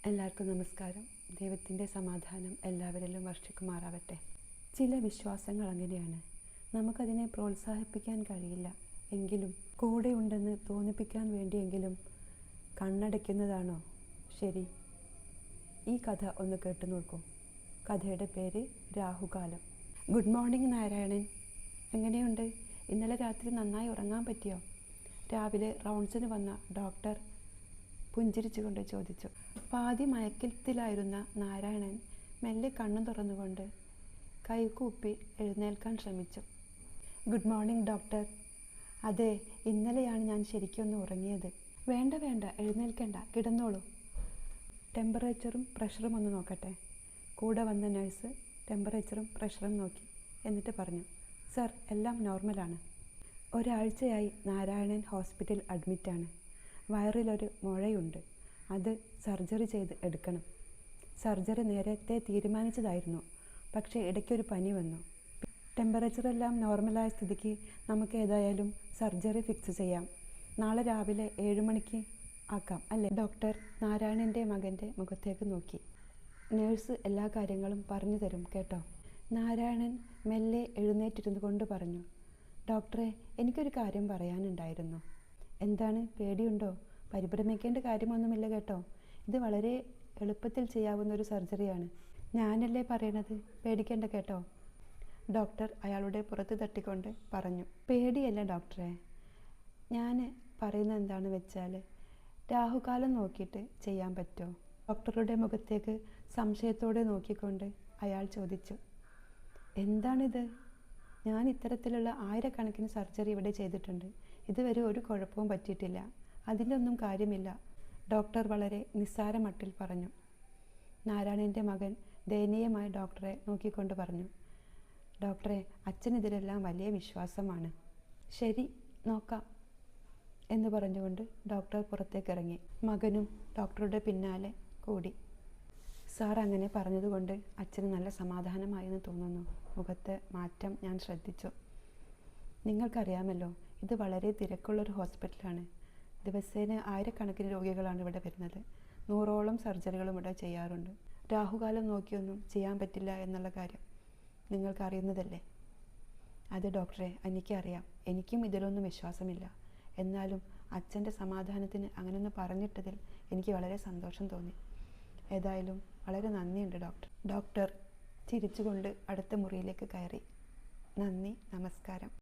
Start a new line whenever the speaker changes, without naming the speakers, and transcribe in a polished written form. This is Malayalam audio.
എല്ലാവർക്കും നമസ്കാരം. ദൈവത്തിൻ്റെ സമാധാനം എല്ലാവരിലും വർഷിക്കുമാറാവട്ടെ. ചില വിശ്വാസങ്ങൾ അങ്ങനെയാണ്. നമുക്കതിനെ പ്രോത്സാഹിപ്പിക്കാൻ കഴിയില്ല. എങ്കിലും കൂടെയുണ്ടെന്ന് തോന്നിപ്പിക്കാൻ വേണ്ടിയെങ്കിലും കണ്ണടയ്ക്കുന്നതാണോ ശരി? ഈ കഥ ഒന്ന് കേട്ടു നോക്കൂ. കഥയുടെ പേര് രാഹുകാലം. Good morning Narayanan. എങ്ങനെയുണ്ട്? ഇന്നലെ രാത്രി നന്നായി ഉറങ്ങാൻ പറ്റിയോ? രാവിലെ റൗണ്ട്സിന് വന്ന ഡോക്ടർ പുഞ്ചിരിച്ചുകൊണ്ട് ചോദിച്ചു. പാതി മയക്കത്തിലായിരുന്ന നാരായണൻ മെല്ലെ കണ്ണു തുറന്നുകൊണ്ട് കൈകൂപ്പി എഴുന്നേൽക്കാൻ ശ്രമിച്ചു. Good morning doctor. അതെ, ഇന്നലെയാണ് ഞാൻ ശരിക്കൊന്ന് ഉറങ്ങിയത്. വേണ്ട വേണ്ട, എഴുന്നേൽക്കണ്ട, കിടന്നോളൂ. ടെമ്പറേച്ചറും പ്രഷറും ഒന്ന് നോക്കട്ടെ. കൂടെ വന്ന നഴ്സ് ടെമ്പറേച്ചറും പ്രഷറും നോക്കി. എന്നിട്ട് പറഞ്ഞു, സർ, എല്ലാം നോർമലാണ്. ഒരാഴ്ചയായി നാരായണൻ ഹോസ്പിറ്റൽ അഡ്മിറ്റാണ്. വയറിലൊരു മുഴയുണ്ട്. അത് സർജറി ചെയ്ത് എടുക്കണം. സർജറി നേരത്തെ തീരുമാനിച്ചതായിരുന്നു. പക്ഷേ ഇടയ്ക്കൊരു പനി വന്നു. ടെമ്പറേച്ചറെല്ലാം നോർമലായ സ്ഥിതിക്ക് നമുക്ക് ഏതായാലും സർജറി ഫിക്സ് ചെയ്യാം. നാളെ രാവിലെ 7 മണിക്ക് ആക്കാം അല്ലേ? ഡോക്ടർ നാരായണൻ്റെ മകൻ്റെ മുഖത്തേക്ക് നോക്കി. നേഴ്സ് എല്ലാ കാര്യങ്ങളും പറഞ്ഞു തരും കേട്ടോ. നാരായണൻ മെല്ലെ എഴുന്നേറ്റിരുന്നു കൊണ്ട് പറഞ്ഞു, ഡോക്ടറെ, എനിക്കൊരു കാര്യം പറയാനുണ്ടായിരുന്നു. എന്താണ്? പേടിയുണ്ടോ? പരിഭ്രമിക്കേണ്ട കാര്യമൊന്നുമില്ല കേട്ടോ. ഇത് വളരെ എളുപ്പത്തിൽ ചെയ്യാവുന്ന ഒരു സർജറിയാണ്. ഞാനല്ലേ പറയണത്, പേടിക്കേണ്ട കേട്ടോ. ഡോക്ടർ അയാളുടെ പുറത്ത് തട്ടിക്കൊണ്ട് പറഞ്ഞു. പേടിയല്ല ഡോക്ടറെ, ഞാൻ പറയുന്നത് എന്താണെന്ന് വെച്ചാൽ രാഹുകാലം നോക്കിയിട്ട് ചെയ്യാൻ പറ്റുമോ? ഡോക്ടറുടെ മുഖത്തേക്ക് സംശയത്തോടെ നോക്കിക്കൊണ്ട് അയാൾ ചോദിച്ചു. എന്താണിത്? ഞാൻ ഇത്തരത്തിലുള്ള ആയിരക്കണക്കിന് സർജറി ഇവിടെ ചെയ്തിട്ടുണ്ട്. ഇതുവരെ ഒരു കുഴപ്പവും പറ്റിയിട്ടില്ല. അതിൻ്റെ ഒന്നും കാര്യമില്ല, ഡോക്ടർ വളരെ നിസ്സാര മട്ടിൽ പറഞ്ഞു. നാരായണൻ്റെ മകൻ ദയനീയമായി ഡോക്ടറെ നോക്കിക്കൊണ്ട് പറഞ്ഞു, ഡോക്ടറെ, അച്ഛനിതിലെല്ലാം വലിയ വിശ്വാസമാണ്. ശരി, നോക്കാം എന്ന് പറഞ്ഞുകൊണ്ട് ഡോക്ടർ പുറത്തേക്കിറങ്ങി. മകനും ഡോക്ടറുടെ പിന്നാലെ കൂടി. സാർ അങ്ങനെ പറഞ്ഞതുകൊണ്ട് അച്ഛന് നല്ല സമാധാനമായെന്ന് തോന്നുന്നു. മുഖത്തെ മാറ്റം ഞാൻ ശ്രദ്ധിച്ചു. നിങ്ങൾക്കറിയാമല്ലോ, ഇത് വളരെ തിരക്കുള്ളൊരു ഹോസ്പിറ്റലാണ്. ദിവസേന ആയിരക്കണക്കിന് രോഗികളാണ് ഇവിടെ വരുന്നത്. 100ഓളം സർജറികളും ഇവിടെ ചെയ്യാറുണ്ട്. രാഹുകാലം നോക്കിയൊന്നും ചെയ്യാൻ പറ്റില്ല എന്നുള്ള കാര്യം നിങ്ങൾക്കറിയുന്നതല്ലേ? അത് ഡോക്ടറെ, എനിക്കറിയാം. എനിക്കും ഇതിലൊന്നും വിശ്വാസമില്ല. എന്നാലും അച്ഛൻ്റെ സമാധാനത്തിന് അങ്ങനെയൊന്ന് പറഞ്ഞിട്ടതിൽ എനിക്ക് വളരെ സന്തോഷം തോന്നി. ഏതായാലും വളരെ നന്ദിയുണ്ട് ഡോക്ടർ. ഡോക്ടർ ചിരിച്ചുകൊണ്ട് അടുത്ത മുറിയിലേക്ക് കയറി. നന്ദി, നമസ്കാരം.